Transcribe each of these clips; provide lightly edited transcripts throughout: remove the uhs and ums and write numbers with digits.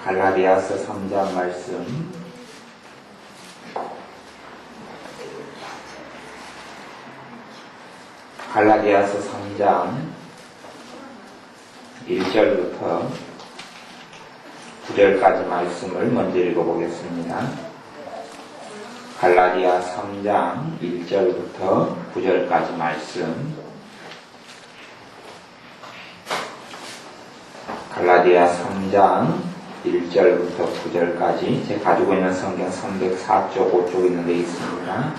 갈라디아서 3장 말씀 갈라디아서 3장 1절부터 9절까지 말씀을 먼저 읽어보겠습니다. 갈라디아 3장 1절부터 9절까지 말씀. 갈라디아 3장 1절부터 9절까지 제 가지고 있는 성경 304쪽 5쪽 있는 데 있습니다.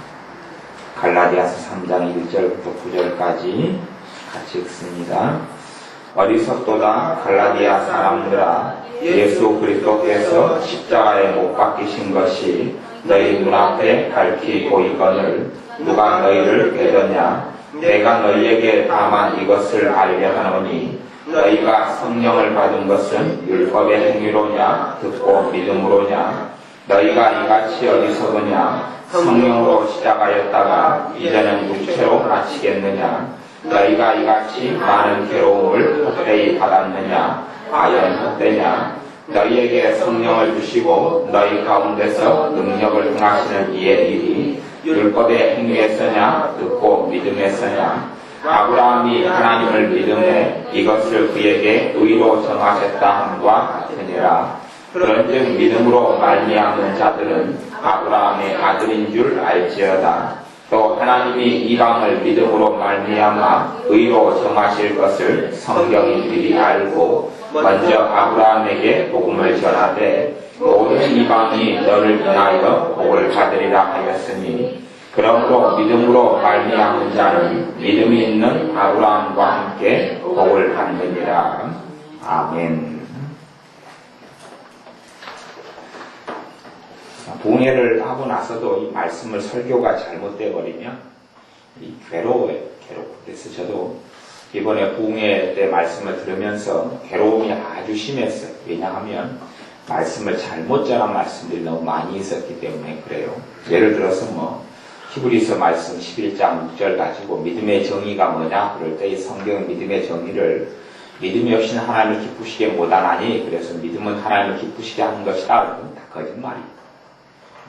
갈라디아서 3장 1절부터 9절까지 같이 읽습니다. 어리석도다 갈라디아 사람들아, 예수 그리스도께서 십자가에 못 박히신 것이 너희 눈앞에 밝히 보이거늘 누가 너희를 깨더냐? 내가 너희에게 다만 이것을 알게 하노니 너희가 성령을 받은 것은 율법의 행위로냐 듣고 믿음으로냐? 너희가 이같이 어리석으냐? 성령으로 시작하였다가 이제는 육체로 마치겠느냐? 너희가 이같이 많은 괴로움을 헛되이 받았느냐? 과연 헛되냐? 너희에게 성령을 주시고 너희 가운데서 능력을 행하시는 이의 일이 율법의 행위에서냐 듣고 믿음에서냐? 아브라함이 하나님을 믿음에 이것을 그에게 의로 정하셨다 함과 같으니라. 그런즉 믿음으로 말미암는 자들은 아브라함의 아들인 줄 알지어다. 또 하나님이 이방을 믿음으로 말미암아 의로 정하실 것을 성경이 미리 알고 먼저 아브라함에게 복음을 전하되 모든 이방이 너를 인하여 복을 받으리라 하였으니, 그러므로 믿음으로 말미암은 자는 믿음이 있는 아브라함과 함께 복을 받느니라. 아멘. 봉해를 하고 나서도 이 말씀을 설교가 잘못돼 버리면 괴로워요. 그래서 저도 이번에 봉해 때 말씀을 들으면서 괴로움이 아주 심했어요. 왜냐하면 말씀을 잘못 전한 말씀들이 너무 많이 있었기 때문에 그래요. 예를 들어서 히브리서 말씀 11장 6절 가지고 믿음의 정의가 뭐냐? 그럴 때 이 성경은 믿음의 정의를 믿음이 없이는 하나님을 기쁘시게 못하나니 그래서 믿음은 하나님을 기쁘시게 하는 것이다. 그건 다 거짓말이에요.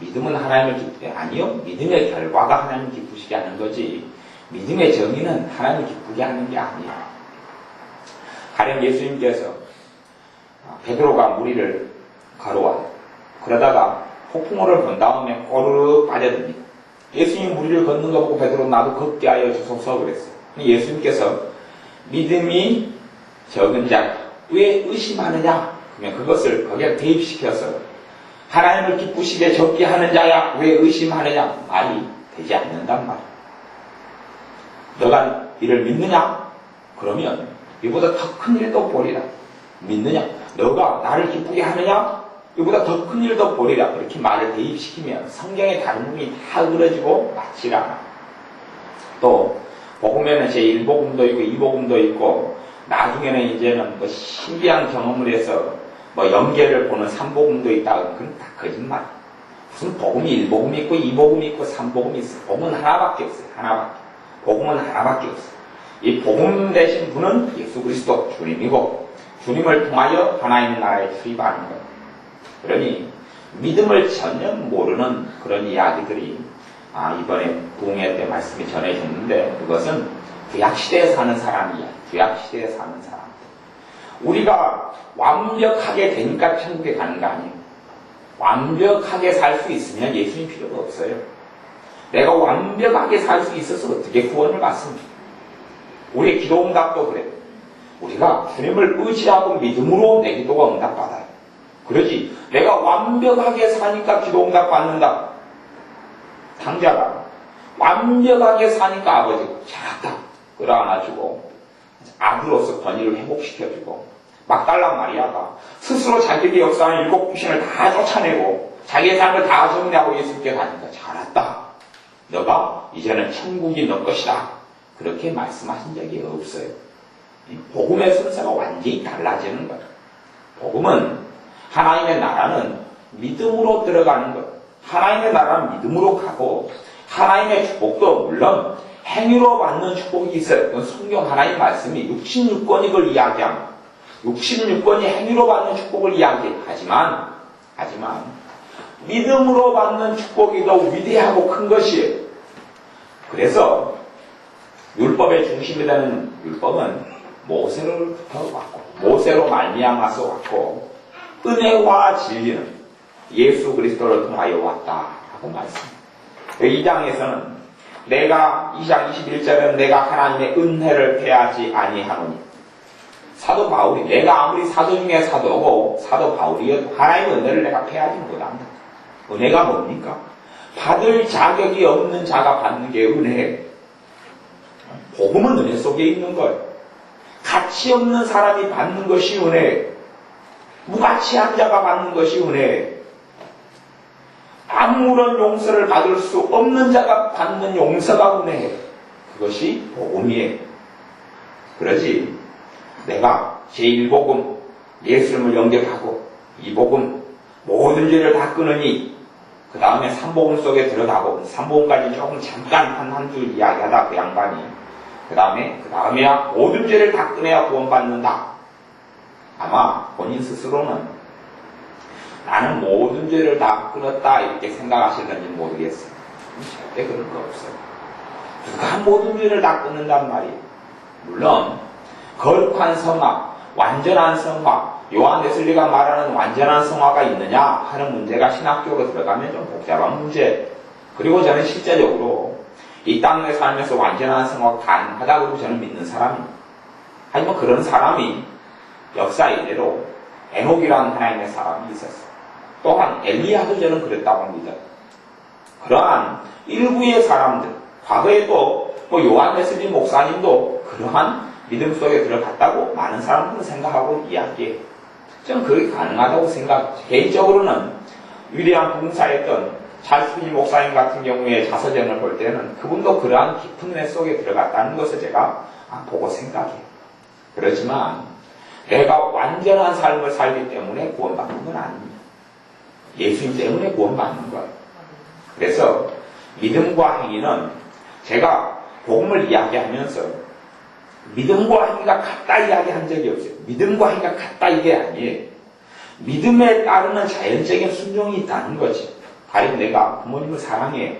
믿음은 하나님을 기쁘게 아니요. 믿음의 결과가 하나님을 기쁘시게 하는 거지 믿음의 정의는 하나님을 기쁘게 하는 게 아니에요. 가령 예수님께서 베드로가 무리를 걸어와요. 그러다가 폭풍우를 본 다음에 꼬르륵 빠져듭니다. 예수님 무리를 걷는 거 보고 베드로 나도 걷게 하여 주소서 그랬어요. 예수님께서 믿음이 적은 자 왜 의심하느냐? 그러면 그것을 거기에 대입시켜서 하나님을 기쁘시게 적게 하는 자야 왜 의심하느냐? 말이 되지 않는단 말이야. 너가 이를 믿느냐? 그러면 이보다 더 큰 일도 보리라. 믿느냐? 너가 나를 기쁘게 하느냐? 이보다 더 큰 일도 보리라. 그렇게 말을 대입시키면 성경의 다른 부분이 다 그려지고 맞질 않아. 또 복음에는 제1복음도 있고 2복음도 있고 나중에는 이제는 신비한 경험을 해서 연계를 보는 3복음도 있다. 그건 다 거짓말이야. 무슨 복음이 1복음이 있고 2복음이 있고 3복음이 있어. 복음은 하나밖에 없어요. 하나밖에. 복음은 하나밖에 없어요. 이 복음 되신 분은 예수 그리스도 주님이고 주님을 통하여 하나님 나라에 출입하는 거예요. 그러니 믿음을 전혀 모르는 그런 이야기들이 이번에 부흥회 때 말씀이 전해졌는데 그것은 구약시대에 사는 사람이야. 구약시대에 사는 사람. 우리가 완벽하게 되니까 천국에 가는 거 아니에요. 완벽하게 살 수 있으면 예수님 필요가 없어요. 내가 완벽하게 살 수 있어서 어떻게 구원을 받습니까? 우리의 기도 응답도 그래요. 우리가 주님을 의지하고 믿음으로 내 기도가 응답받아요. 그러지 내가 완벽하게 사니까 기도 응답 받는다. 당자가 완벽하게 사니까 아버지 잘했다 끌어안아주고 아들로서 권위를 회복시켜주고 막 달란 말이야. 스스로 자기의 역사하는 7 귀신을 다 쫓아내고 자기의 삶을 다 정리하고 예수께 가니까 잘했다. 너가 이제는 천국이 너 것이다. 그렇게 말씀하신 적이 없어요. 복음의 순서가 완전히 달라지는 거예요. 복음은 하나님의 나라는 믿음으로 들어가는 것. 하나님의 나라는 믿음으로 가고 하나님의 축복도 물론 행위로 받는 축복이 있어요. 그건 성경 하나님 말씀이 66권익을 이야기합니다. 66번이 행위로 받는 축복을 이야기하지만 믿음으로 받는 축복이 더 위대하고 큰 것이에요. 그래서 율법의 중심이 되는 율법은 모세로부터 왔고 모세로 말미암아서 왔고 은혜와 진리는 예수 그리스도를 통하여 왔다라고 말씀합니다. 2장에서는 내가 2장 21절은 내가 하나님의 은혜를 패하지 아니하노니 사도 바울이 내가 아무리 사도 중에 사도고 사도 바울이어도 하나님의 은혜를 내가 패하지 못한다. 은혜가 뭡니까? 받을 자격이 없는 자가 받는 게 은혜예요. 복음은 은혜 속에 있는 거예요. 가치 없는 사람이 받는 것이 은혜예요. 무가치한 자가 받는 것이 은혜예요. 아무런 용서를 받을 수 없는 자가 받는 용서가 은혜예요. 그것이 복음이에요. 그러지 내가 제1복음 예수님을 영접하고 이 복음 모든 죄를 다 끊으니 그 다음에 3복음 속에 들어가고 3복음까지 조금 잠깐 한 줄 이야기하다 그 양반이 그 다음에야 모든 죄를 다 끊어야 구원받는다. 아마 본인 스스로는 나는 모든 죄를 다 끊었다 이렇게 생각하실는지 모르겠어요. 절대 그런 거 없어요. 누가 모든 죄를 다 끊는단 말이에요. 물론 거룩한 성화, 완전한 성화, 요한 웨슬리가 말하는 완전한 성화가 있느냐 하는 문제가 신학적으로 들어가면 좀 복잡한 문제. 그리고 저는 실제적으로 이 땅에 살면서 완전한 성화가 가능하다고 저는 믿는 사람입니다. 하지만 그런 사람이 역사 이래로 에녹이라는 하나님의 사람이 있었어요. 또한 엘리야도 저는 그랬다고 믿어요. 그러한 일부의 사람들, 과거에도 요한 웨슬리 목사님도 그러한 믿음 속에 들어갔다고 많은 사람들은 생각하고 이야기해요. 저는 그게 가능하다고 생각해요. 개인적으로는 위대한 봉사했던 찰스 핀 목사님 같은 경우에 자서전을 볼 때는 그분도 그러한 깊은 은혜 속에 들어갔다는 것을 제가 보고 생각해요. 그렇지만 내가 완전한 삶을 살기 때문에 구원받는 건 아닙니다. 예수님 때문에 구원받는 거예요. 그래서 믿음과 행위는 제가 복음을 이야기하면서 믿음과 행위가 같다 이야기한 적이 없어요. 믿음과 행위가 같다 이게 아니에요. 믿음에 따르는 자연적인 순종이 있다는 거지. 가령 내가 부모님을 사랑해요.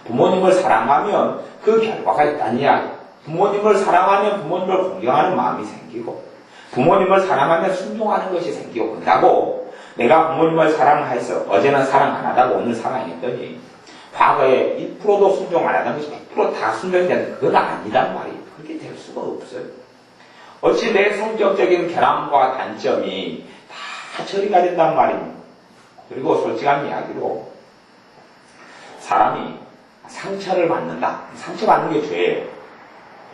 부모님을 사랑하면 그 결과가 있다는 이야기. 부모님을 사랑하면 부모님을 공경하는 마음이 생기고 부모님을 사랑하면 순종하는 것이 생기고 그런다고 내가 부모님을 사랑해서 어제는 사랑 안 하다가 오늘 사랑했더니 과거에 1%도 순종 안 하던 것이 100%다 순종이 되는 그건 아니란 말이에요. 그렇게 될 수가 없어요. 어찌 내 성격적인 결함과 단점이 다 처리가 된단 말입니다. 그리고 솔직한 이야기로 사람이 상처를 받는다. 상처받는 게 죄예요.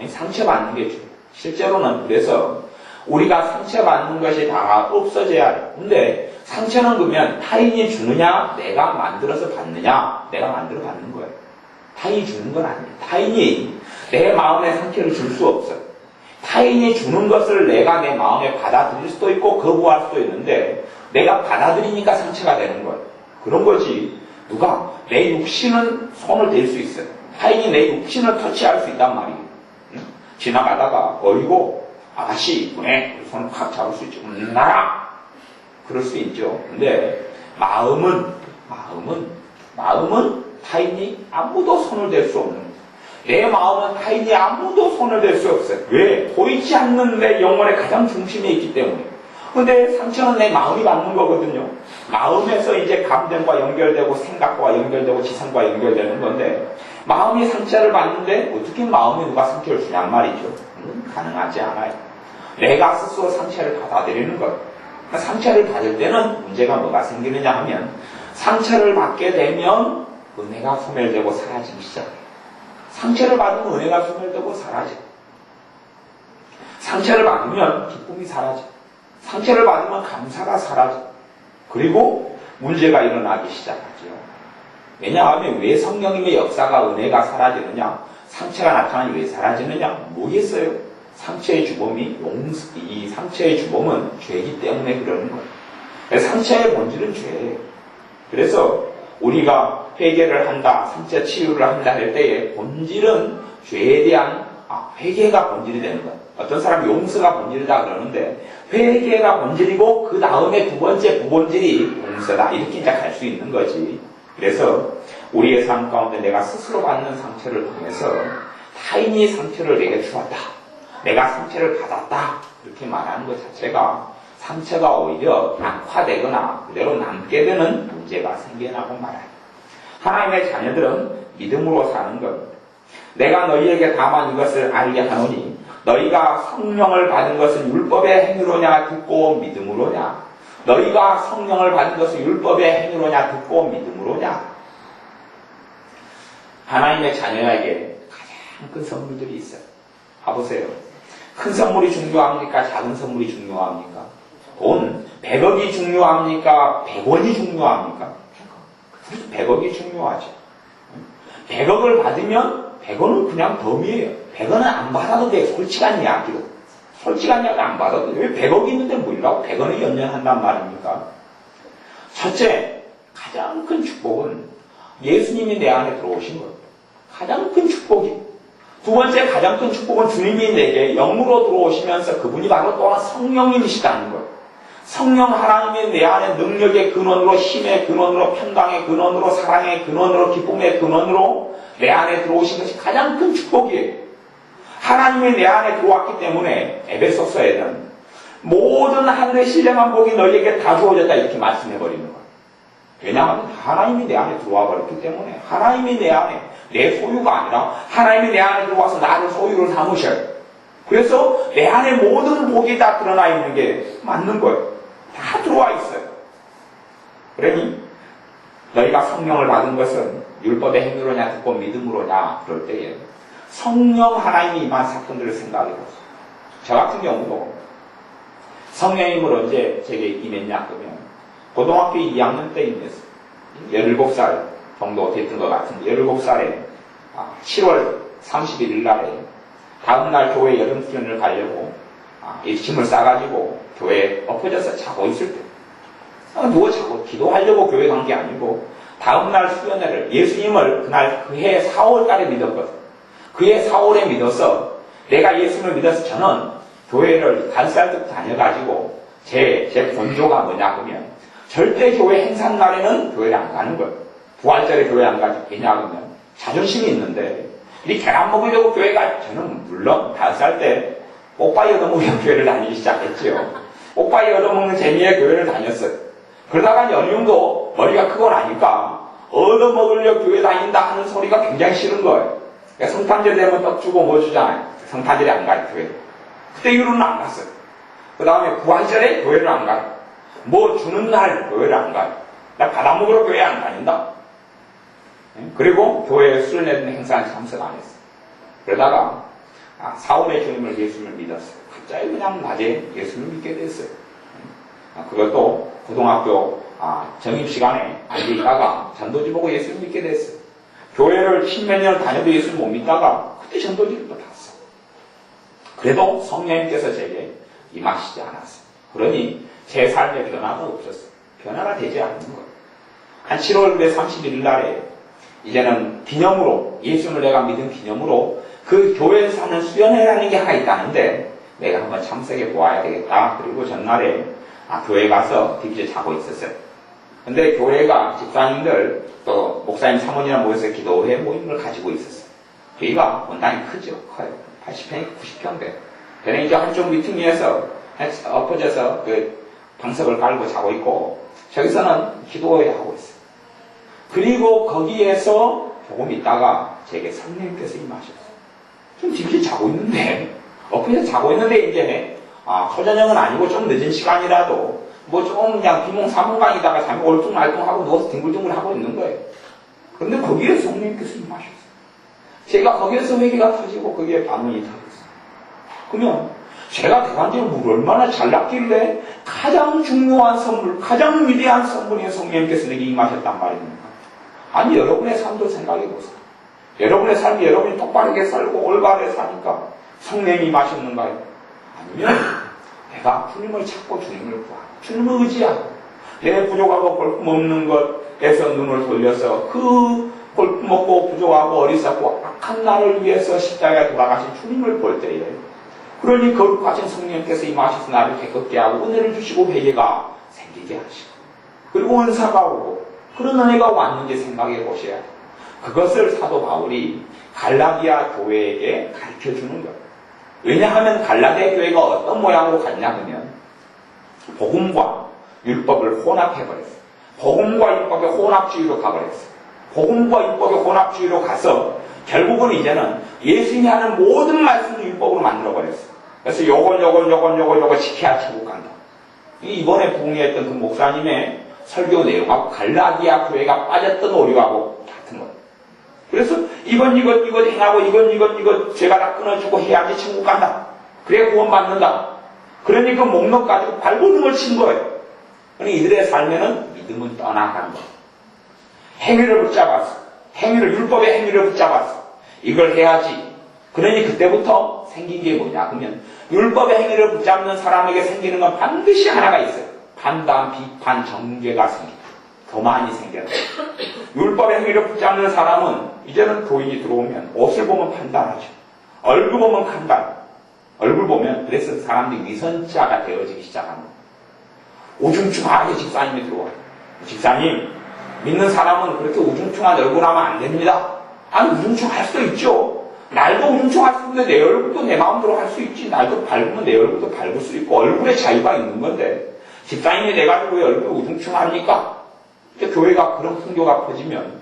상처받는 게 죄. 실제로는 그래서 우리가 상처받는 것이 다 없어져야 해요. 근데 상처는 그러면 타인이 주느냐 내가 만들어서 받느냐 내가 만들어 받는 거예요. 타인이 주는 건 아니에요. 타인이 내 마음에 상처를 줄 수 없어요. 타인이 주는 것을 내가 내 마음에 받아들일 수도 있고 거부할 수도 있는데 내가 받아들이니까 상처가 되는 거예요. 그런 거지. 누가 내 육신은 손을 댈 수 있어요. 타인이 내 육신을 터치할 수 있단 말이에요. 지나가다가 어이구 아가씨 이쁘네 손을 확 잡을 수 있죠. 나라 그럴 수 있죠. 근데 마음은 타인이 아무도 손을 댈 수 없는 거예요. 내 마음은 타인이 아무도 손을 댈 수 없어요. 왜? 보이지 않는 내 영혼의 가장 중심에 있기 때문에. 근데 상처는 내 마음이 받는 거거든요. 마음에서 이제 감정과 연결되고 생각과 연결되고 지성과 연결되는 건데 마음이 상처를 받는데 어떻게 마음에 누가 상처를 주냔 말이죠. 가능하지 않아요. 내가 스스로 상처를 받아들이는 것. 상처를 받을 때는 문제가 뭐가 생기느냐 하면 상처를 받게 되면 은혜가 소멸되고 사라지기 시작해요. 상처를 받으면 은혜가 소멸되고 사라져. 상처를 받으면 기쁨이 사라져. 상처를 받으면 감사가 사라져. 그리고 문제가 일어나기 시작하죠. 왜냐하면 왜 성령님의 역사가 은혜가 사라지느냐? 상처가 나타나니 왜 사라지느냐? 뭐겠어요? 상처의 주범이 이 상처의 주범은 죄이기 때문에 그러는 거예요. 상처의 본질은 죄예요. 그래서 우리가 회개를 한다, 상처 치유를 한다 할 때의 본질은 죄에 대한 회개가 본질이 되는 거예요. 어떤 사람이 용서가 본질이다 그러는데 회개가 본질이고 그 다음에 두 번째 부본질이 용서다. 이렇게 이제 갈 수 있는 거지. 그래서 우리의 삶 가운데 내가 스스로 받는 상처를 통해서 타인이 상처를 내게 주었다. 내가 상처를 받았다. 이렇게 말하는 것 자체가 상처가 오히려 악화되거나 그대로 남게 되는 문제가 생겨나고 말아요. 하나님의 자녀들은 믿음으로 사는 겁니다. 내가 너희에게 다만 이것을 알게 하노니 너희가 성령을 받은 것은 율법의 행위로냐 듣고 믿음으로냐. 너희가 성령을 받은 것은 율법의 행위로냐 듣고 믿음으로냐. 하나님의 자녀에게 가장 큰 선물들이 있어요. 봐보세요. 큰 선물이 중요합니까? 작은 선물이 중요합니까? 돈 100억이 중요합니까? 100원이 중요합니까? 100억이 중요하죠. 100억을 받으면 100원은 그냥 덤이에요. 100원은 안 받아도 돼. 솔직한 이야기로. 솔직한 이야기 안 받아도 돼. 왜 100억이 있는데 뭐라고 100원을 연연한단 말입니까? 첫째, 가장 큰 축복은 예수님이 내 안에 들어오신 거예요. 가장 큰 축복이. 두 번째 가장 큰 축복은 주님이 내게 영으로 들어오시면서 그분이 바로 또한 성령님이시다는 거예요. 성령 하나님이 내 안에 능력의 근원으로, 힘의 근원으로, 평강의 근원으로, 사랑의 근원으로, 기쁨의 근원으로 내 안에 들어오신 것이 가장 큰 축복이에요. 하나님이 내 안에 들어왔기 때문에 에베소서에는 모든 하늘의 신령한 복이 너희에게 다 주어졌다 이렇게 말씀해버리는 거예요. 왜냐하면 하나님이 내 안에 들어와 버렸기 때문에 하나님이 내 안에 내 소유가 아니라 하나님이 내 안에 들어와서 나를 소유를 삼으셔요. 그래서 내 안에 모든 복이 다 드러나 있는 게 맞는 거예요. 다 들어와 있어요. 그러니 너희가 성령을 받은 것은 율법의 행위로냐 듣고 믿음으로냐 그럴 때에 성령 하나님이 임한 사건들을 생각해보세요. 저 같은 경우도 성령님을 언제 제게 임했냐 그러면 고등학교 2학년 때 임했어요. 17살 정도 됐던 것 같은데 17살에 7월 31일 날에 다음날 교회 여름 수련을 가려고 이 짐을 싸가지고 교회에 엎어져서 자고 있을 때 누워 자고 기도하려고 교회 간 게 아니고 다음날 수련회를 예수님을 그날 그해 4월달에 믿었거든. 그해 4월에 믿어서 내가 예수님을 믿어서 저는 교회를 5살 때부터 다녀가지고 제 본조가 뭐냐 그러면 절대 교회 행사날에는 교회를 안 가는 거예요. 부활절에 교회 안 가지. 왜냐 그러면 자존심이 있는데 이 계란 먹으려고 교회가 저는 물론 5살 때 오빠이 얻어먹으려 교회를 다니기 시작했지요. 오빠이 얻어먹는 재미에 교회를 다녔어요. 그러다가 연륜도 머리가 크고 나니까 얻어먹으려 교회 다닌다 하는 소리가 굉장히 싫은 거예요. 그러니까 성탄절 되면 떡 주고 뭐 주잖아요. 성탄절에 안 가요 교회. 그때 이후로는 안 갔어요. 그 다음에 부활절에 교회를 안 가요. 뭐 주는 날 교회를 안 가요. 나 바다 먹으러 교회 안 다닌다. 그리고 교회에 수련회 행사에 참석 안 했어요. 그러다가 4월에 주님을 예수님을 믿었어요. 갑자기 그냥 낮에 예수님을 믿게 됐어요. 그것도 고등학교 점입시간에 앉아 있다가 전도지 보고 예수님을 믿게 됐어요. 교회를 10몇 년을 다녀도 예수님 못 믿다가 그때 전도지를 또 봤어요. 그래도 성령님께서 제게 임하시지 않았어요. 그러니 제 삶에 변화가 없었어요. 변화가 되지 않는 거예요. 한 7월 31일 날에 이제는 기념으로 예수님을 내가 믿은 기념으로 그 교회에서 하는 수련회라는 게 하나 있다는데 내가 한번 참석해 보아야 되겠다. 그리고 전날에 교회 가서 DB에 자고 있었어요. 근데 교회가 집사님들 또 목사님 사모님이랑 모여서 기도회 모임을 가지고 있었어요. 교회가 원당이 크죠. 커요. 80평, 90평 돼요. 그래서 이제 한쪽 미팅에서 엎어져서 그 방석을 깔고 자고 있고 저기서는 기도회 하고 있어요. 그리고 거기에서 조금 있다가 제게 성령님께서 임하셨어요. 좀 집에 자고 있는데 엎어져 자고 있는데 이제 초저녁은 아니고 좀 늦은 시간이라도 뭐 좀 그냥 비몽사몽간이다가 잠이 얼뚱말뚱하고 누워서 뒹굴뒹굴 하고 있는 거예요. 그런데 거기에 성령님께서 임하셨어요. 제가 거기에서 회개가 터지고 거기에 반응이 터졌어요. 그러면 제가 대관절을 뭘 얼마나 잘났길래 가장 중요한 선물, 가장 위대한 선물인 성령님께서 내게 임하셨단 말입니까? 아니 여러분의 삶도 생각해보세요. 여러분의 삶이 여러분이 똑바르게 살고 올바르게 사니까 성령님이 임하셨는가요? 아니면 내가 주님을 찾고 주님을 구하고 주님을 의지하고 내 부족하고 볼품없는 것에서 눈을 돌려서 그 볼품없고 부족하고 어리석고 악한 나를 위해서 십자가에 돌아가신 주님을 볼 때에 그러니 거룩하신 성령께서 임하셔서 나를 깨끗게 하고 은혜를 주시고 회개가 생기게 하시고 그리고 은사가 오고 그런 은혜가 왔는지 생각해 보셔야 돼요. 그것을 사도 바울이 갈라디아 교회에게 가르쳐주는 거예요. 왜냐하면 갈라디아 교회가 어떤 모양으로 갔냐 하면 복음과 율법을 혼합해버렸어요. 복음과 율법의 혼합주의로 가버렸어요. 복음과 율법의 혼합주의로 가서 결국은 이제는 예수님이 하는 모든 말씀도 율법으로 만들어버렸어요. 그래서 요건 지켜야 천국 간다. 이번에 부흥회했던 그 목사님의 설교 내용하고 갈라디아 교회가 빠졌던 오류하고 같은 거예요. 그래서 이건 행하고 이건 죄가 다 끊어주고 해야지 천국 간다. 그래야 구원받는다. 그러니 그 목록 가지고 발버둥을 친 거예요. 그러니 이들의 삶에는 믿음은 떠나간 거예요. 행위를 붙잡았어. 율법의 행위를 붙잡았어. 이걸 해야지. 그러니 그때부터 생긴 게 뭐냐 그러면 율법의 행위를 붙잡는 사람에게 생기는 건 반드시 하나가 있어요. 판단, 비판, 정죄가 생깁니다. 더 많이 생겨요. 율법의 행위를 붙잡는 사람은 이제는 교인이 들어오면 옷을 보면 판단하죠. 얼굴 보면 판단. 얼굴 보면 그래서 사람들이 위선자가 되어지기 시작하는 거예요. 우중충하게 집사님이 들어와요. 집사님, 믿는 사람은 그렇게 우중충한 얼굴 하면 안 됩니다. 아니, 우중충할 수도 있죠. 날도 우중충할 수 있는데 내 얼굴도 내 마음대로 할 수 있지. 날도 밟으면 내 얼굴도 밟을 수 있고 얼굴에 자유가 있는 건데 집사님이 내가지고 왜 얼굴 우중충합니까? 교회가 그런 풍교가 퍼지면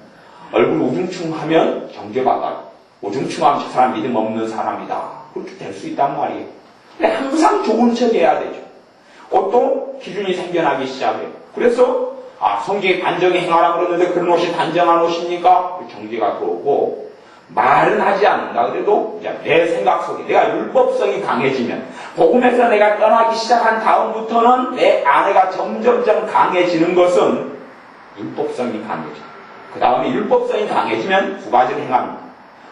얼굴 우중충하면 정죄받아요. 우중충하면 저 사람 믿음 없는 사람이다. 그렇게 될 수 있단 말이에요. 근데 항상 좋은 척 해야 되죠. 옷도 기준이 생겨나기 시작해요. 그래서 성경이 단정히 행하라 그러는데 그런 옷이 단정한 옷입니까? 정죄가 들어오고 말은 하지 않는다. 그래도 이제 내 생각 속에 내가 율법성이 강해지면 복음에서 내가 떠나기 시작한 다음부터는 내 안에가 점점점 강해지는 것은 율법성이 강해져. 그 다음에 율법성이 강해지면 두 가지를 행합니다.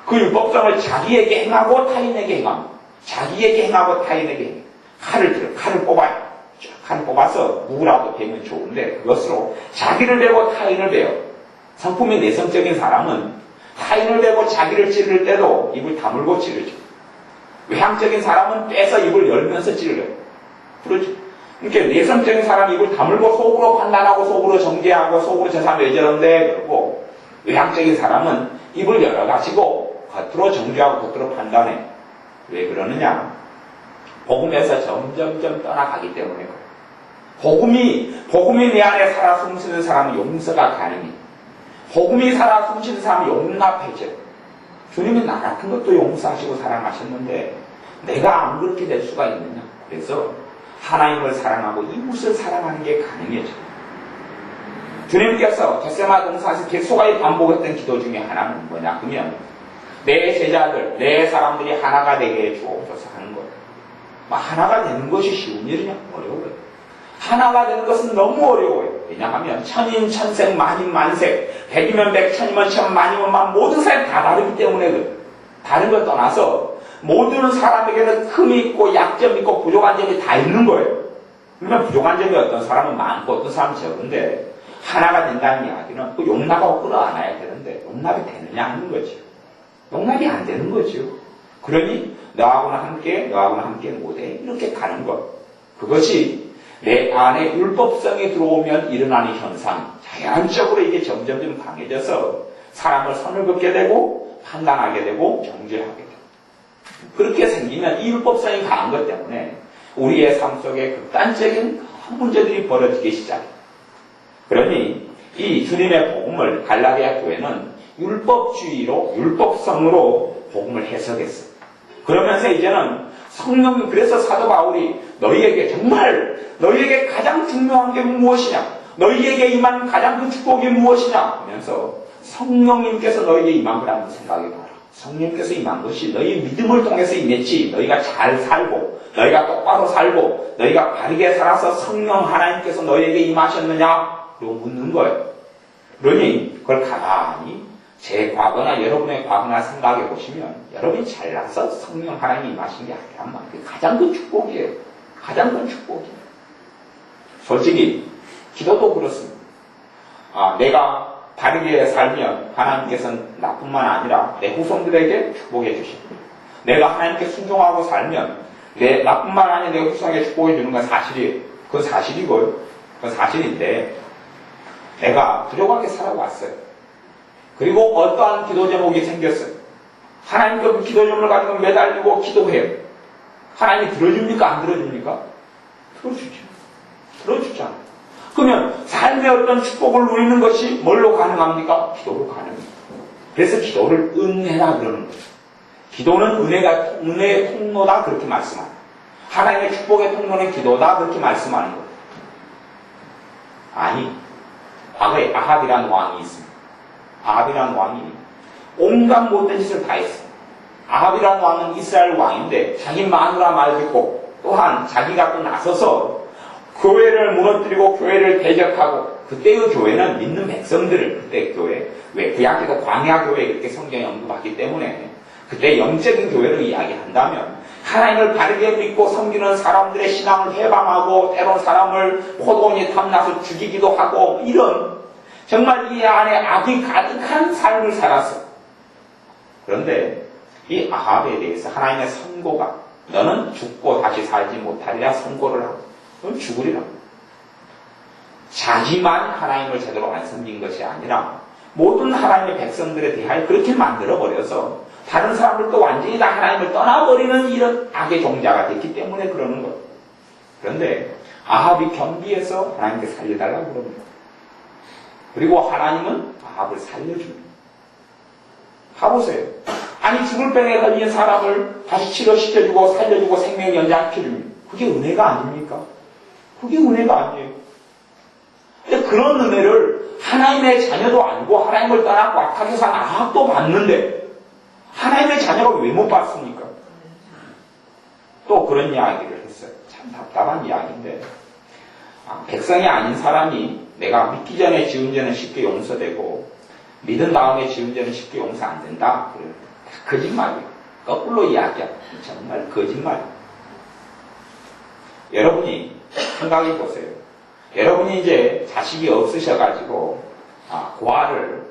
그 율법성을 자기에게 행하고 타인에게 행합니다. 자기에게 행하고 타인에게 행합니다. 칼을 뽑아요. 칼을 뽑아서 누구라도 베면 좋은데 그것으로 자기를 베고 타인을 베요. 성품이 내성적인 사람은 타인을 베고 자기를 찌를 때도 입을 다물고 찌르죠. 외향적인 사람은 빼서 입을 열면서 찌르려요. 그렇죠. 그러니까 내성적인 사람이 입을 다물고 속으로 판단하고 속으로 정죄하고 속으로 저 사람 왜 저런데 그러고 외향적인 사람은 입을 열어가지고 겉으로 정죄하고 겉으로 판단해. 왜 그러느냐? 복음에서 점점점 떠나가기 때문에 복음이 내 안에 살아 숨쉬는 사람은 용서가 가능해. 복음이 살아 숨쉬는 사람은 용납해져. 주님이 나 같은 것도 용서하시고 사랑하셨는데 내가 안 그렇게 될 수가 있느냐? 그래서 하나님을 사랑하고 이웃을 사랑하는 게 가능해져. 주님께서 겟세마네 동산에서 계속하게 반복했던 기도 중에 하나는 뭐냐? 그러면 내 제자들, 내 사람들이 하나가 되게 해주옵소서 하는 거예요. 하나가 되는 것이 쉬운 일이냐? 어려워요. 하나가 되는 것은 너무 어려워요. 왜냐하면 천인 천색, 만인 만색, 백이면 백, 천이면 천, 만이면 만, 모든 사람이 다 다르기 때문에 다른 걸 떠나서 모든 사람에게는 흠이 있고 약점이 있고 부족한 점이 다 있는 거예요. 그러면 부족한 점이 어떤 사람은 많고 어떤 사람은 적은데 하나가 된다는 이야기는 그 용납하고 끌어안아야 되는데 용납이 되느냐 하는 거죠. 용납이 안 되는 거죠. 그러니 너하고는 함께 못해 이렇게 가는 것. 그것이 내 안에 율법성이 들어오면 일어나는 현상, 자연적으로 이게 점점점 강해져서 사람을 선을 긋게 되고 판단하게 되고 정죄하게 되고 그렇게 생기면 이 율법성이 강한 것 때문에 우리의 삶 속에 극단적인 문제들이 벌어지기 시작해요. 그러니 이 주님의 복음을 갈라디아 교회는 율법주의로 율법성으로 복음을 해석했어요. 그러면서 이제는 성령이 그래서 사도 바울이 너희에게 가장 중요한 게 무엇이냐? 너희에게 임한 가장 큰 축복이 무엇이냐? 하면서 성령님께서 너희에게 임한 거라는 생각이 들어요. 성령님께서 임한 것이 너희 믿음을 통해서 임했지. 너희가 잘 살고 너희가 똑바로 살고 너희가 바르게 살아서 성령 하나님께서 너희에게 임하셨느냐? 라고 묻는 거예요. 그러니 그걸 가만히 제 과거나 여러분의 과거나 생각해 보시면 여러분이 잘나서 성령 하나님이 임하신 게 아니란 말이에요. 가장 큰 축복이에요. 가장 큰 축복이에요. 솔직히 기도도 그렇습니다. 내가 바르게 살면 하나님께서는 나뿐만 아니라 내 후손들에게 축복해 주십니다. 내가 하나님께 순종하고 살면 나뿐만 아니라 내 후손에게 축복해 주는 건 사실이에요. 그건 사실이고요. 그건 사실인데 내가 부족하게 살아왔어요. 그리고 어떠한 기도 제목이 생겼어요. 하나님께 그 기도 제목을 가지고 매달리고 기도해요. 하나님이 들어줍니까? 안 들어줍니까? 들어주죠. 들어주잖아요. 그러면 삶의 어떤 축복을 누리는 것이 뭘로 가능합니까? 기도로 가능합니다. 그래서 기도를 은혜라 그러는 거죠. 기도는 은혜의 통로다 그렇게 말씀합니다. 하나님의 축복의 통로는 기도다 그렇게 말씀하는 거예요. 아니, 과거에 아합이라는 왕이 있습니다. 아합이라는 왕이 온갖 못된 짓을 다 했어요. 아합이라는 왕은 이스라엘 왕인데 자기 마누라 말 듣고 또한 자기가 또 나서서 교회를 무너뜨리고 교회를 대적하고, 그때의 교회는 믿는 백성들을, 그때 교회, 왜 구약기도 광야 교회 그렇게 성경에 언급하기 때문에 그때 영적인 교회를 이야기한다면 하나님을 바르게 믿고 섬기는 사람들의 신앙을 해방하고 때론 사람을 포도원에 탐나서 죽이기도 하고, 이런 정말 이 안에 악이 가득한 삶을 살았어. 그런데 이 아합에 대해서 하나님의 선고가 너는 죽고 다시 살지 못하리라 선고를 하고 넌 죽으리라. 자기만 하나님을 제대로 안 섬긴 것이 아니라 모든 하나님의 백성들에 대하여 그렇게 만들어버려서 다른 사람들도 완전히 다 하나님을 떠나버리는 이런 악의 종자가 됐기 때문에 그러는 거예요. 그런데 아합이 겸비해서 하나님께 살려달라고 그럽니다. 그리고 하나님은 아합을 살려줍니다. 가보세요. 아니 죽을 병에 걸린 사람을 다시 치료시켜주고 살려주고 생명 연장시켜줍니다. 그게 은혜가 아닙니까? 그게 은혜가 아니에요. 근데 그런 은혜를 하나님의 자녀도 아니고 하나님을 떠나고 악하게 산 아합도 받는데 하나님의 자녀가 왜 못 받습니까? 또 그런 이야기를 했어요. 참 답답한 이야기인데, 백성이 아닌 사람이 내가 믿기 전에 지은 죄는 쉽게 용서되고 믿은 다음에 지은 죄는 쉽게 용서 안 된다. 그래요. 거짓말이에요. 거꾸로 이야기야. 정말 거짓말이에요. 여러분이 생각해 보세요. 여러분이 이제 자식이 없으셔가지고 고아를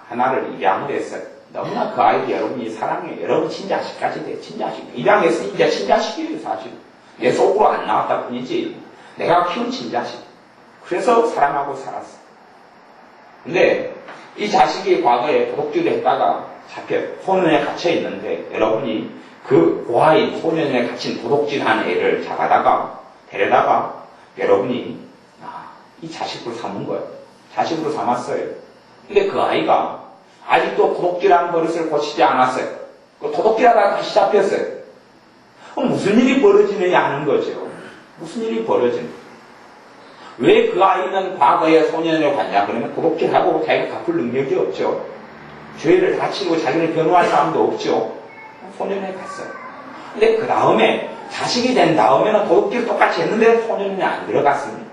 하나를 입양을 했어요. 너무나 그 아이를 여러분이 사랑해요. 여러분 친자식까지 돼. 친자식. 입양했으니 이제 친자식이에요. 사실 내 속으로 안 나왔다 뿐이지 내가 키운 친자식. 그래서 사랑하고 살았어. 근데 이 자식이 과거에 도둑질을 했다가 잡혀 소년에 갇혀 있는데 여러분이 그 고아인 소년에 갇힌 도둑질한 애를 잡아다가 데려다가 여러분이 이 자식으로 삼은 거예요. 자식으로 삼았어요. 근데 그 아이가 아직도 도둑질한 버릇을 고치지 않았어요. 그 도둑질하다가 다시 잡혔어요. 그럼 무슨 일이 벌어지느냐 하는 거죠. 무슨 일이 벌어지느냐. 왜 그 아이는 과거에 소년을 갔냐? 그러면 도둑질하고 자기가 갚을 능력이 없죠. 죄를 다치고 자기를 변호할 사람도 없죠. 소년에 갔어요. 근데 그 다음에 자식이 된 다음에는 도둑질 똑같이 했는데 소년에 안 들어갔습니다.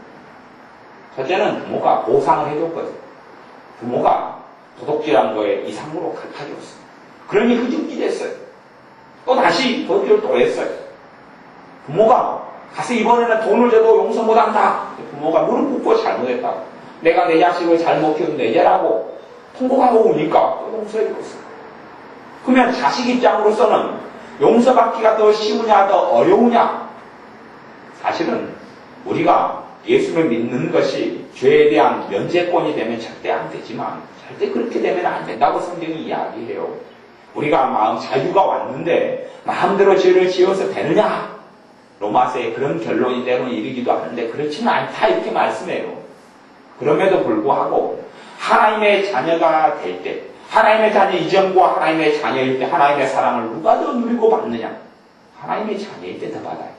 첫째는 부모가 보상을 해줬거든요. 부모가 도둑질한 거에 이상으로 갚아줬어요. 그러니 흐지부지 됐어요. 또 다시 도둑질을 또 했어요. 부모가 가서 이번에는 돈을 줘도 용서 못한다. 부모가 무릎 꿇고 잘못했다고. 내가 내 자식을 잘못 키웠는데 얘라고 통곡하고 오니까 또 용서해줬어요. 그러면 자식 입장으로서는 용서받기가 더 쉬우냐 더 어려우냐? 사실은 우리가 예수를 믿는 것이 죄에 대한 면제권이 되면 절대 안 되지만 절대 그렇게 되면 안 된다고 성경이 이야기해요. 우리가 마음 자유가 왔는데 마음대로 죄를 지어서 되느냐? 로마서에 그런 결론이 때로는 이르기도 하는데 그렇지는 않다 이렇게 말씀해요. 그럼에도 불구하고 하나님의 자녀가 될 때, 하나님의 자녀 이전과 하나님의 자녀일 때 하나님의 사랑을 누가 더 누리고 받느냐? 하나님의 자녀일 때 더 받아요.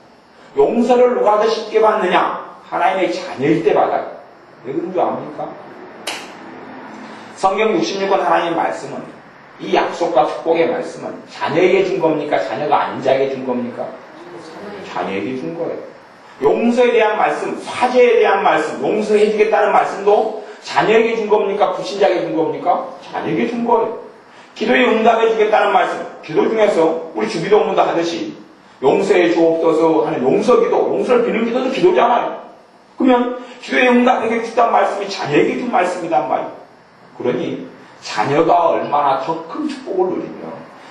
용서를 누가 더 쉽게 받느냐? 하나님의 자녀일 때 받아요. 왜 그런 줄 압니까? 성경 66권 하나님의 말씀은, 이 약속과 축복의 말씀은 자녀에게 준 겁니까? 자녀가 아닌 자에게 준 겁니까? 자녀에게 준 거예요. 용서에 대한 말씀, 화제에 대한 말씀, 용서해 주겠다는 말씀도 자녀에게 준 겁니까? 불신자에게 준 겁니까? 자녀에게 준 거예요. 기도에 응답해 주겠다는 말씀, 기도 중에서 우리 주기도문도 하듯이 용서해 주옵소서 하는 용서기도, 용서를 비는 기도도 기도잖아요. 그러면 기도에 응답해 주겠다는 말씀이 자녀에게 준 말씀이란 말이에요. 그러니 자녀가 얼마나 더 큰 축복을 누리며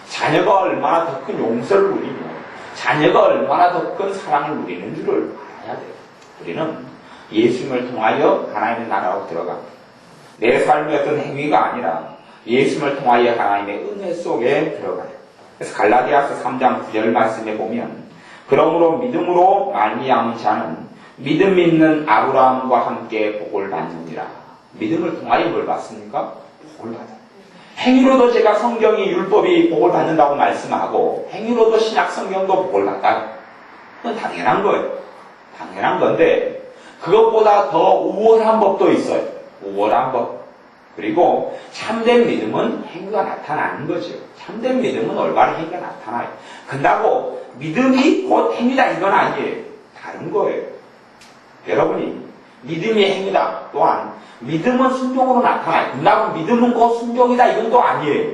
자녀가 얼마나 더 큰 용서를 누리며 자녀가 얼마나 더 큰 사랑을 누리는 줄을 알아야 돼요. 우리는 예수님을 통하여 하나님의 나라로 들어갑니다. 내 삶의 어떤 행위가 아니라 예수님을 통하여 하나님의 은혜 속에 들어가요. 그래서 갈라디아서 3장 9절 말씀에 보면 그러므로 믿음으로 말미암은 자는 믿음 있는 아브라함과 함께 복을 받느니라. 믿음을 통하여 뭘 받습니까? 복을 받아요. 행위로도 제가 성경이 율법이 복을 받는다고 말씀하고 행위로도 신약 성경도 복을 받다. 그건 당연한 거예요. 당연한 건데 그것보다 더 우월한 법도 있어요. 우월한 법. 그리고 참된 믿음은 행위가 나타나는 거죠. 참된 믿음은 올바른 행위가 나타나요. 근다고 믿음이 곧 행위다 이건 아니에요. 다른 거예요. 여러분이 믿음이 행위다. 또한 믿음은 순종으로 나타나요. 근다고 믿음은 곧 순종이다 이건 또 아니에요.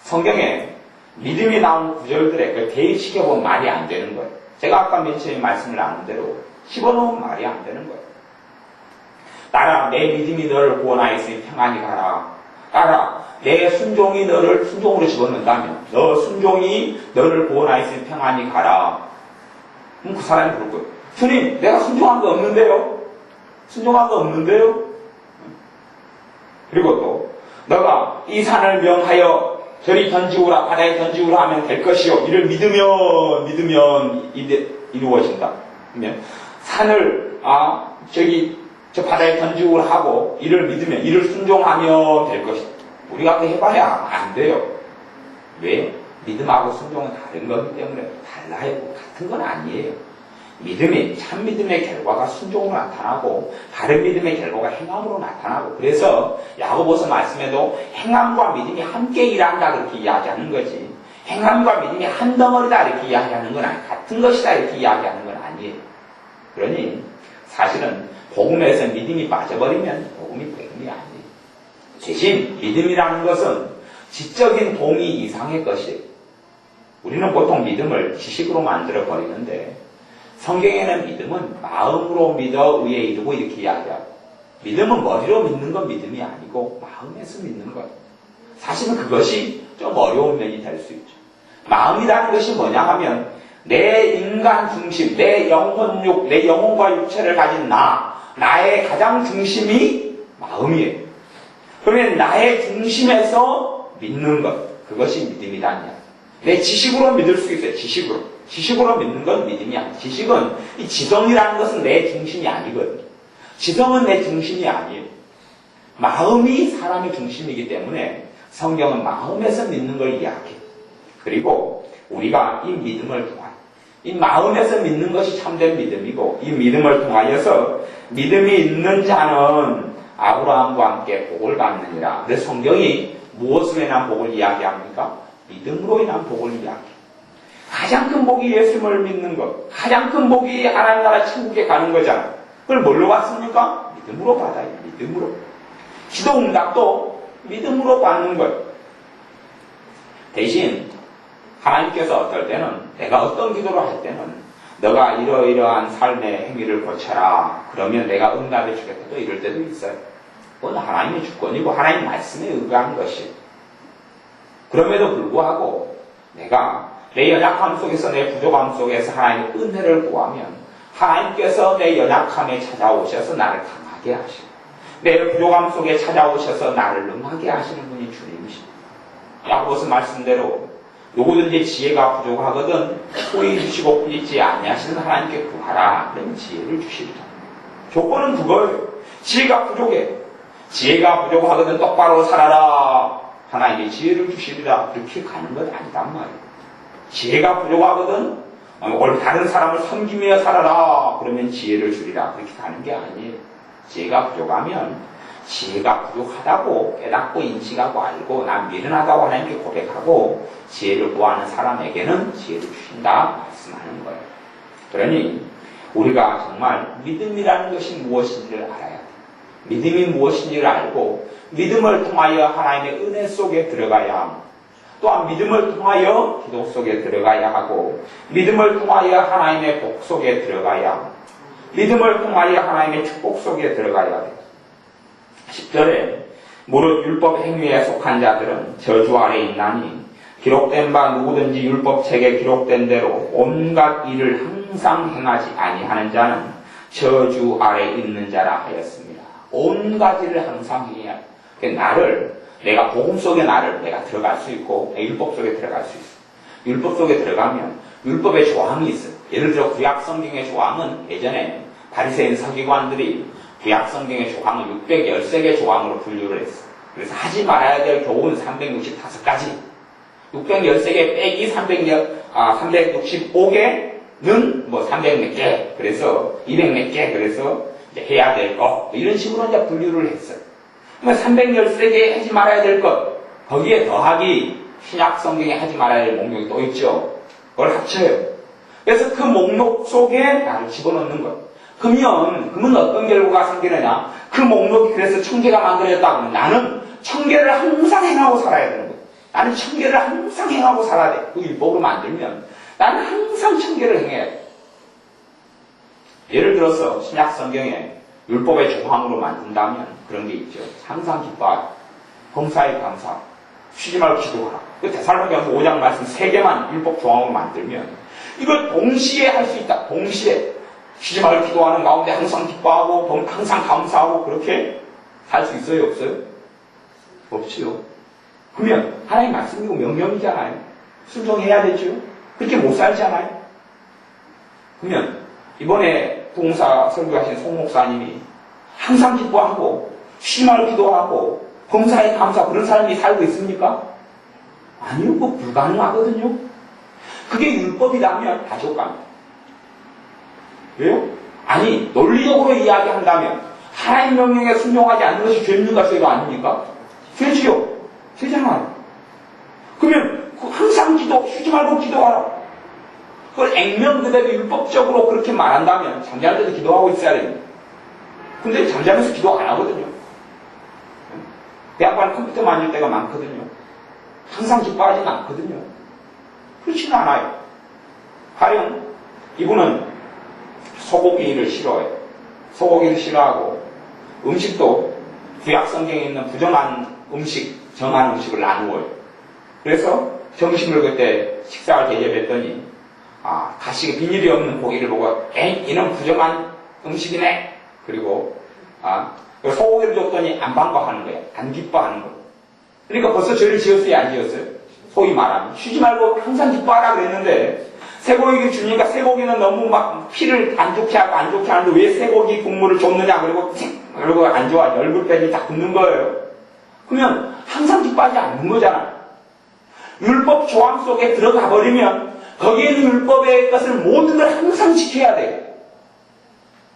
성경에 믿음이 나온 구절들에 그 대입시켜보면 말이 안 되는 거예요. 제가 아까 맨 처음에 말씀을 나눈 대로 집어넣으면 말이 안 되는 거예요. 따라 내 믿음이 너를 구원하였으니 평안히 가라. 따라 내 순종이 너를 순종으로 집어넣는다면 너 순종이 너를 구원하였으니 평안히 가라. 그럼 그 사람이 그럴 거예요. 주님 내가 순종한 거 없는데요? 순종한 거 없는데요? 그리고 또 너가 이 산을 명하여 저리 던지우라 바다에 던지우라 하면 될 것이요. 이를 믿으면 이루어진다. 그러면 산을 저 바다에 던지우라 하고 이를 믿으면 이를 순종하면 될 것이다. 우리가 그 해봐야 안 돼요. 왜? 믿음하고 순종은 다른 거기 때문에 달라요. 같은 건 아니에요. 믿음이 참 믿음의 결과가 순종으로 나타나고 다른 믿음의 결과가 행함으로 나타나고 그래서 야고보서 말씀에도 행함과 믿음이 함께 일한다 그렇게 이야기하는 거지 행함과 믿음이 한 덩어리다 이렇게 이야기하는 건 아니에요. 같은 것이다 이렇게 이야기하는 건 아니에요. 그러니 사실은 복음에서 믿음이 빠져버리면 복음이 복음이 아니에요. 대신 믿음이라는 것은 지적인 동의 이상의 것이에요. 우리는 보통 믿음을 지식으로 만들어 버리는데 성경에는 믿음은 마음으로 믿어 의에 이르고 이렇게 이야기하고 믿음은 머리로 믿는 건 믿음이 아니고 마음에서 믿는 거예요. 사실은 그것이 좀 어려운 면이 될 수 있죠. 마음이라는 것이 뭐냐 하면 내 인간 중심, 내 영혼육, 내 영혼과 육체를 가진 나의 가장 중심이 마음이에요. 그러면 나의 중심에서 믿는 것, 그것이 믿음이라는 내 지식으로 믿을 수 있어요. 지식으로 믿는 건 믿음이 아니에요. 지식은, 이 지성이라는 것은 내 중심이 아니거든요. 지성은 내 중심이 아니에요. 마음이 사람의 중심이기 때문에 성경은 마음에서 믿는 걸 이야기해요. 그리고 우리가 이 믿음을 통하여, 이 마음에서 믿는 것이 참된 믿음이고, 이 믿음을 통하여서 믿음이 있는 자는 아브라함과 함께 복을 받느니라. 그래서 성경이 무엇으로 인한 복을 이야기합니까? 믿음으로 인한 복을 이야기해요. 가장 큰 복이 예수님을 믿는 것. 가장 큰 복이 하나님 나라 천국에 가는 거잖아요. 그걸 뭘로 받습니까? 믿음으로 받아요. 믿음으로. 기도 응답도 믿음으로 받는 거예요. 대신 하나님께서 어떨 때는 내가 어떤 기도를 할 때는 너가 이러이러한 삶의 행위를 고쳐라. 그러면 내가 응답해 주겠다. 또 이럴 때도 있어요. 그건 하나님의 주권이고 하나님 말씀에 의거한 것이에요. 그럼에도 불구하고 내가 내 연약함 속에서 내 부족함 속에서 하나님의 은혜를 구하면 하나님께서 내 연약함에 찾아오셔서 나를 강하게 하시고 내 부족함 속에 찾아오셔서 나를 능하게 하시는 분이 주님이십니다. 야고보서 말씀대로 누구든지 지혜가 부족하거든 후히 주시고 꾸짖지 아니하시는 하나님께 구하라. 그러면 지혜를 주시리라. 조건은 그거예요. 지혜가 부족해. 지혜가 부족하거든 똑바로 살아라. 하나님이 지혜를 주시리라. 그렇게 가는 것 아니단 말이에요. 지혜가 부족하거든 다른 사람을 섬기며 살아라. 그러면 지혜를 주리라. 그렇게 가는 게 아니에요. 지혜가 부족하면 지혜가 부족하다고 깨닫고 인식하고 알고 난 미련하다고 하나님께 고백하고 지혜를 구하는 사람에게는 지혜를 주신다 말씀하는 거예요. 그러니 우리가 정말 믿음이라는 것이 무엇인지를 알아야 돼요. 믿음이 무엇인지를 알고 믿음을 통하여 하나님의 은혜 속에 들어가야 합니다. 또한 믿음을 통하여 기도 속에 들어가야 하고 믿음을 통하여 하나님의 복 속에 들어가야 합니다. 믿음을 통하여 하나님의 축복 속에 들어가야 돼요. 10절에 무릇 율법 행위에 속한 자들은 저주 아래 있나니 기록된 바 누구든지 율법책에 기록된 대로 온갖 일을 항상 행하지 아니하는 자는 저주 아래 있는 자라 하였습니다. 온갖 일을 항상 해야 해. 내가 복음 속에 내가 들어갈 수 있고 율법 속에 들어갈 수 있어. 율법 속에 들어가면 율법의 조항이 있어. 예를 들어 구약 성경의 조항은 예전에 바리새인 서기관들이 구약 성경의 조항을 613개 조항으로 분류를 했어. 그래서 하지 말아야 될 교훈 365가지. 613개 빼기 365개는 뭐 300몇 개, 그래서 200몇 개, 그래서 이제 해야 될 것, 이런 식으로 이제 분류를 했어요. 그러면 313개 하지 말아야 될 것, 거기에 더하기 신약 성경에 하지 말아야 될 목록이 또 있죠. 그걸 합쳐요. 그래서 그 목록 속에 나를 집어넣는 거예요. 그러면 어떤 결과가 생기느냐? 그 목록이 그래서 1000개가 만들어졌다고 하면 나는 1000개를 항상 행하고 살아야 되는 거예요. 나는 1000개를 항상 행하고 살아야 돼. 그 율법으로 만들면 나는 항상 1000개를 행해야 돼. 예를 들어서 신약 성경에 율법의 조항으로 만든다면 그런 게 있죠. 항상 기뻐하라. 범사에 감사하라. 쉬지 말고 기도하라. 데살로니가서 5장 말씀 3개만 율법 조항으로 만들면 이걸 동시에 할 수 있다. 동시에 쉬지 말고 기도하는 가운데 항상 기뻐하고 항상 감사하고 그렇게 살 수 있어요? 없어요? 없지요. 그러면 하나님 말씀이고 명령이잖아요. 순종해야 되죠. 그렇게 못 살잖아요. 그러면 이번에 부흥사 설교하신 송 목사님이 항상 기뻐하고 쉬지 말고 기도하고 범사에 감사 그런 사람이 살고 있습니까? 아니요. 그거 불가능하거든요. 그게 율법이라면 다 지옥 갑니다. 왜요? 아니 논리적으로 이야기한다면 하나님 명령에 순종하지 않는 것이 죄입니까? 죄가 아닙니까? 죄지요. 죄잖아요. 그러면 항상 쉬지 말고 기도하라. 그걸 액면 그대로 율법적으로 그렇게 말한다면 잠잘 때도 기도하고 있어야 됩니다. 근데 잠자면서 기도 안 하거든요. 대학관 컴퓨터 만질 때가 많거든요. 항상 기뻐하지는 않거든요. 그렇지는 않아요. 가령 이분은 소고기를 싫어해요. 소고기를 싫어하고 음식도 구약 성경에 있는 부정한 음식, 정한 음식을 나누어요. 그래서 점심을 그때 식사를 대접했더니 가시가 비닐이 없는 고기를 보고 이는 부정한 음식이네. 그리고 소고기를 줬더니 안 반가워하는 거예요. 안 기뻐하는 거예요. 그러니까 벌써 죄를 지었어요? 안 지었어요? 소위 말하면 쉬지 말고 항상 기뻐하라 그랬는데 쇠고기를 주니까 쇠고기는 너무 막 피를 안 좋게 하는데 왜 쇠고기 국물을 줬느냐. 그리고 안 좋아. 얼굴뼈이 딱 붙는 거예요. 그러면 항상 기뻐하지 않는 거잖아요. 율법 조항 속에 들어가 버리면 거기에 있는 율법의 것을 모든 걸 항상 지켜야 돼요.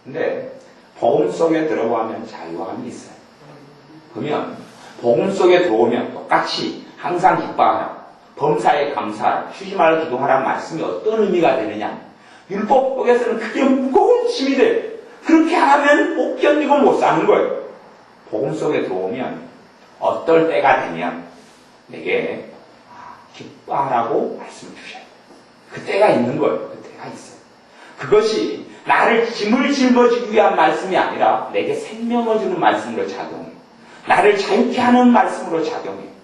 근데 복음 속에 들어가면 자유함이 있어요. 그러면 복음 속에 들어오면 똑같이 항상 기뻐하라. 범사에 감사하라. 쉬지 말고 기도하라는 말씀이 어떤 의미가 되느냐. 율법 속에서는 그게 무거운 짐이 돼요. 그렇게 하면 못 견디고 못 사는 거예요. 복음 속에 들어오면 어떨 때가 되면 내게 기뻐하라고 말씀 주셔요. 그 때가 있는 거예요. 그 때가 있어요. 그것이 나를 짐을 짊어지기 위한 말씀이 아니라 내게 생명을 주는 말씀으로 작용해요. 나를 자유케 하는 말씀으로 작용해요.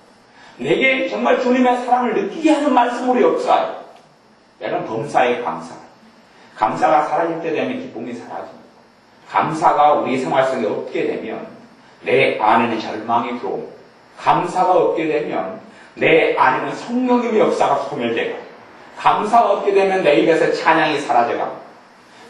내게 정말 주님의 사랑을 느끼게 하는 말씀으로 역사해요. 내가 범사에 감사. 감사가 사라질 때 되면 기쁨이 사라집니다. 감사가 우리 생활 속에 없게 되면 내 안에는 절망이 들어옵니다. 감사가 없게 되면 내 안에는 성령님의 역사가 소멸되고 감사가 없게 되면 내 입에서 찬양이 사라져가고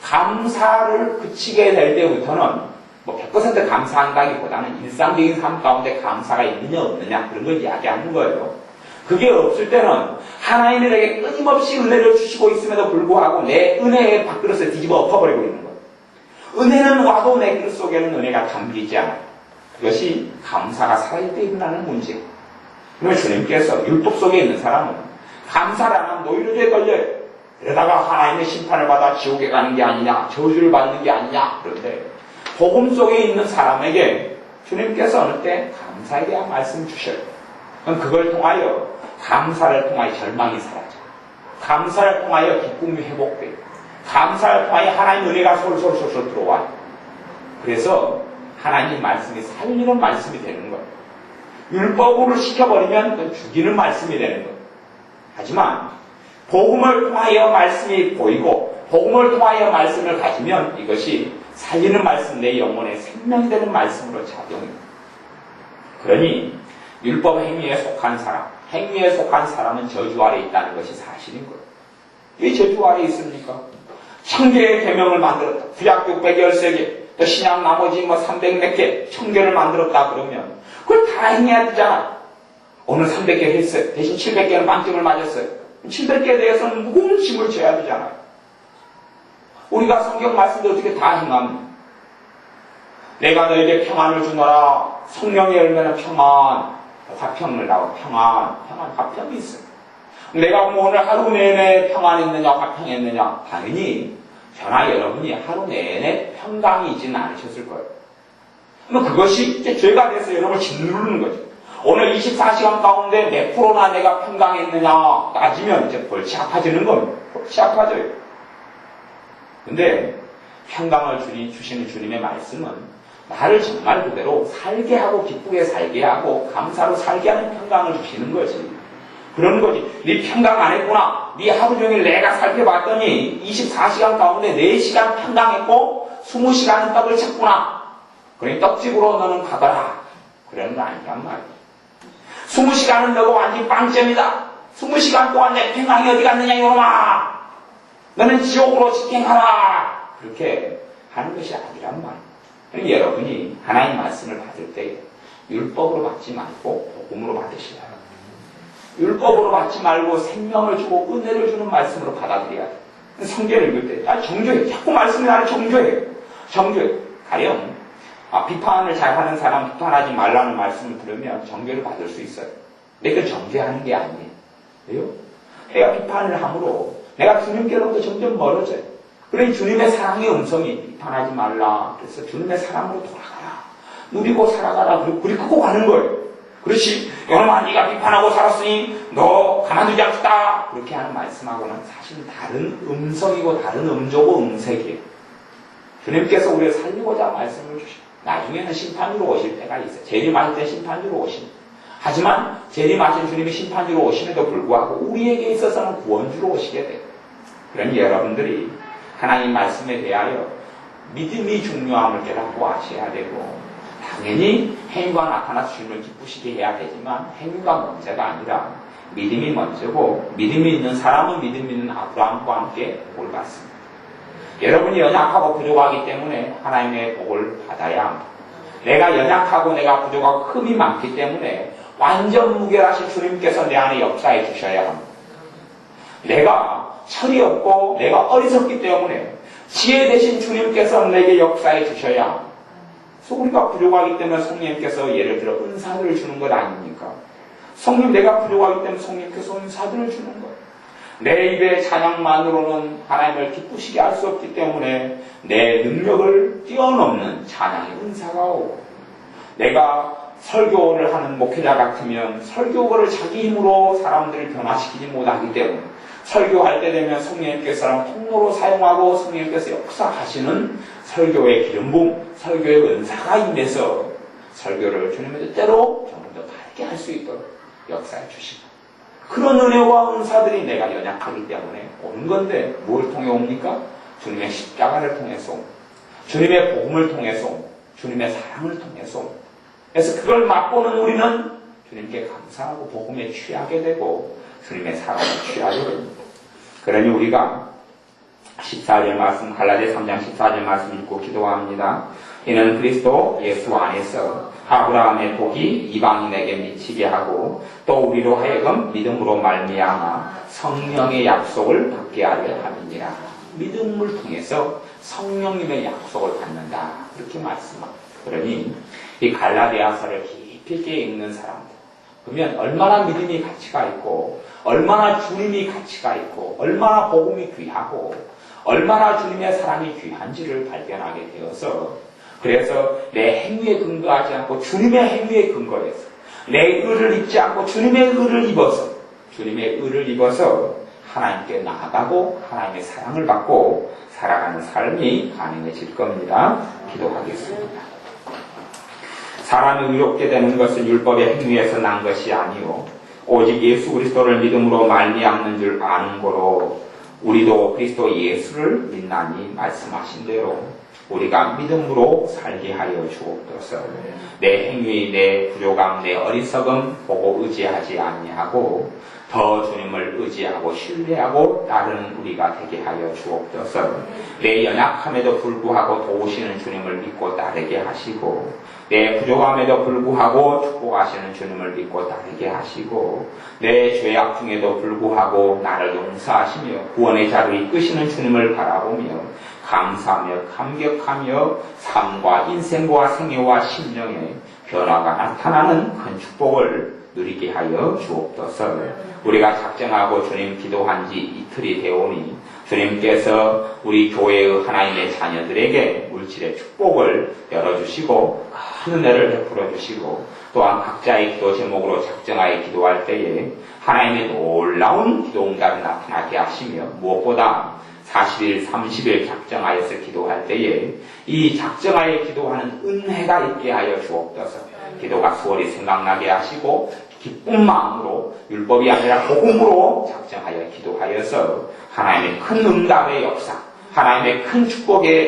감사를 그치게 될 때부터는 100% 감사한다기보다는 일상적인 삶 가운데 감사가 있느냐 없느냐 그런 걸 이야기하는 거예요. 그게 없을 때는 하나님이 내게 끊임없이 은혜를 주시고 있음에도 불구하고 내 은혜의 밥그릇을 뒤집어 엎어버리고 있는 거예요. 은혜는 와도 내 그릇 속에는 은혜가 담기지 않아요. 그것이 감사가 살아있을 때 일어나는 문제예요. 그러면 주님께서 율법 속에 있는 사람은 감사를 안 하면 노이로제에 걸려요. 그러다가 하나님의 심판을 받아 지옥에 가는 게 아니냐, 저주를 받는 게 아니냐. 그런데 복음 속에 있는 사람에게 주님께서 어느 때 감사에 대한 말씀을 주셔요. 그럼 그걸 통하여 감사를 통하여 절망이 사라져. 감사를 통하여 기쁨이 회복돼요. 감사를 통하여 하나님 은혜가 솔솔솔솔 들어와요. 그래서 하나님 말씀이 살리는 말씀이 되는 거예요. 율법으로 시켜버리면 그건 죽이는 말씀이 되는 거예요. 하지만 복음을 통하여 말씀이 보이고 복음을 통하여 말씀을 가지면 이것이 살리는 말씀, 내 영혼에 생명이 되는 말씀으로 작용합니다. 그러니 율법 행위에 속한 사람, 행위에 속한 사람은 저주 아래 있다는 것이 사실인 거예요. 왜 저주 아래 있습니까? 1000개의 계명을 만들었다. 구약 613개, 또 신약 나머지 300몇 개, 1000개를 만들었다 그러면 그걸 다 행해야 되잖아. 오늘 300개 했어요. 대신 700개는 빵점을 맞았어요. 700개에 대해서는 무거운 짐을 져야 되잖아요. 우리가 성경 말씀도 어떻게 다 행합니까? 내가 너에게 평안을 주노라. 성령의 열매는 평안, 화평을 나와. 평안, 화평이 있어요. 내가 뭐 오늘 하루 내내 평안했느냐, 화평했느냐? 당연히 저나 여러분이 하루 내내 평강이 있지는 않으셨을 거예요. 그럼 그것이 이제 죄가 돼서 여러분을 짓누르는 거죠. 오늘 24시간 가운데 몇 프로나 내가 평강했느냐 따지면 이제 벌칙 아파지는 겁니다. 벌칙 아파져요. 근데 평강을 주시는 주님의 말씀은 나를 정말 그대로 살게 하고 기쁘게 살게 하고 감사로 살게 하는 평강을 주시는 거지. 그런 거지. 네 평강 안 했구나. 네 하루 종일 내가 살펴봤더니 24시간 가운데 4시간 평강했고 20시간은 떡을 쳤구나. 그러니 떡집으로 너는 가거라. 그런 거 아니란 말이야. 20시간은 너가 완전히 빵점이다. 20시간 동안 내 평강이 어디 갔느냐 이놈아. 너는 지옥으로 직행하라. 그렇게 하는 것이 아니란 말이야. 그러니 여러분이 하나님 말씀을 받을 때 율법으로 받지 말고 복음으로 받으시라. 율법으로 받지 말고 생명을 주고 은혜를 주는 말씀으로 받아들여야 돼. 성경을 읽을 때 정죄해. 자꾸 말씀이 나를 정죄해. 가령 비판을 잘하는 사람 비판하지 말라는 말씀을 들으면 정죄를 받을 수 있어요. 근데 그 정죄하는 게 아니에요. 왜요? 내가 비판을 함으로 내가 주님께로부터 점점 멀어져요. 그러니 주님의 사랑의 음성이 비판하지 말라. 그래서 주님의 사랑으로 돌아가라. 누리고 살아가라. 그리고 우리 끄고 가는 거예요. 그렇지. 여러분, 네가 비판하고 살았으니 너 가만두지 않겠다. 그렇게 하는 말씀하고는 사실 다른 음성이고 다른 음조고 음색이에요. 주님께서 우리를 살리고자 말씀을 주시고 나중에는 심판주로 오실 때가 있어요. 재림하실 때 심판주로 오십니다. 하지만 재림하신 주님이 심판주로 오심에도 불구하고 우리에게 있어서는 구원주로 오시게 돼요. 그러니 여러분들이 하나님 말씀에 대하여 믿음이 중요함을 깨닫고 아셔야 되고 당연히 행위가 나타나서 주님을 기쁘시게 해야 되지만 행위가 문제가 아니라 믿음이 먼저고 믿음이 있는 사람은 믿음 있는 아브라함과 함께 복을 받습니다. 여러분이 연약하고 부족하기 때문에 하나님의 복을 받아야 합니다. 내가 연약하고 내가 부족하고 흠이 많기 때문에 완전 무결하신 주님께서 내 안에 역사해 주셔야 합니다. 내가 철이 없고 내가 어리석기 때문에 지혜 되신 주님께서 내게 역사해 주셔야 합니다. 그래서 우리가 부족하기 때문에 성령님께서 예를 들어 은사들을 주는 것 아닙니까? 성령 내가 부족하기 때문에 성령님께서 은사들을 주는 거예요. 내 입의 찬양만으로는 하나님을 기쁘시게 할 수 없기 때문에 내 능력을 뛰어넘는 찬양의 은사가 오고 내가 설교를 하는 목회자 같으면 설교를 자기 힘으로 사람들을 변화시키지 못하기 때문에 설교할 때 되면 성령님께서 통로로 사용하고 성령님께서 역사하시는 설교의 기름부음, 설교의 은사가 임해서 설교를 주님의 뜻대로 조금 더 다르게 할 수 있도록 역사해 주시고 그런 은혜와 은사들이 내가 연약하기 때문에 오는 건데 뭘 통해 옵니까? 주님의 십자가를 통해서 옵니다. 주님의 복음을 통해서 옵니다. 주님의 사랑을 통해서 옵니다. 그래서 그걸 맛보는 우리는 주님께 감사하고 복음에 취하게 되고 주님의 사랑에 취하게 됩니다. 그러니 우리가 14절 말씀, 갈라디아 3장 14절 말씀 읽고 기도합니다. 이는 그리스도 예수 안에서 아브라함의 복이 이방인에게 미치게 하고 또 우리로 하여금 믿음으로 말미암아 성령의 약속을 받게 하려 함이니라. 믿음을 통해서 성령님의 약속을 받는다. 그렇게 말씀합니다. 그러니 이 갈라디아서를 깊이 있게 읽는 사람들 그러면 얼마나 믿음이 가치가 있고 얼마나 주님이 가치가 있고 얼마나 복음이 귀하고 얼마나 주님의 사랑이 귀한지를 발견하게 되어서 그래서 내 행위에 근거하지 않고 주님의 행위에 근거해서 내 의를 입지 않고 주님의 의를 입어서 주님의 의를 입어서 하나님께 나아가고 하나님의 사랑을 받고 살아가는 삶이 가능해질 겁니다. 기도하겠습니다. 사람이 의롭게 되는 것은 율법의 행위에서 난 것이 아니요 오직 예수 그리스도를 믿음으로 말미암는 줄 아는 거로 우리도 그리스도 예수를 믿나니 말씀하신 대로 우리가 믿음으로 살게 하여 주옵소서. 내 행위, 내 부족함, 내 어리석음 보고 의지하지 아니하고 더 주님을 의지하고 신뢰하고 따르는 우리가 되게 하여 주옵소서. 내 연약함에도 불구하고 도우시는 주님을 믿고 따르게 하시고 내 부족함에도 불구하고 축복하시는 주님을 믿고 따르게 하시고 내 죄악 중에도 불구하고 나를 용서하시며 구원의 자로 이끄시는 주님을 바라보며 감사하며 감격하며 삶과 인생과 생애와 심령에 변화가 나타나는 큰 축복을 누리게 하여 주옵소서. 우리가 작정하고 주님 기도한 지 이틀이 되오니 주님께서 우리 교회의 하나님의 자녀들에게 물질의 축복을 열어주시고 큰 은혜를 베풀어 주시고 또한 각자의 기도 제목으로 작정하여 기도할 때에 하나님의 놀라운 기도 응답이 나타나게 하시며 무엇보다 40일, 30일 작정하여서 기도할 때에 이 작정하여 기도하는 은혜가 있게 하여 주옵소서. 기도가 수월히 생각나게 하시고 기쁜 마음으로 율법이 아니라 복음으로 작정하여 기도하여서 하나님의 큰 응답의 역사, 하나님의 큰 축복의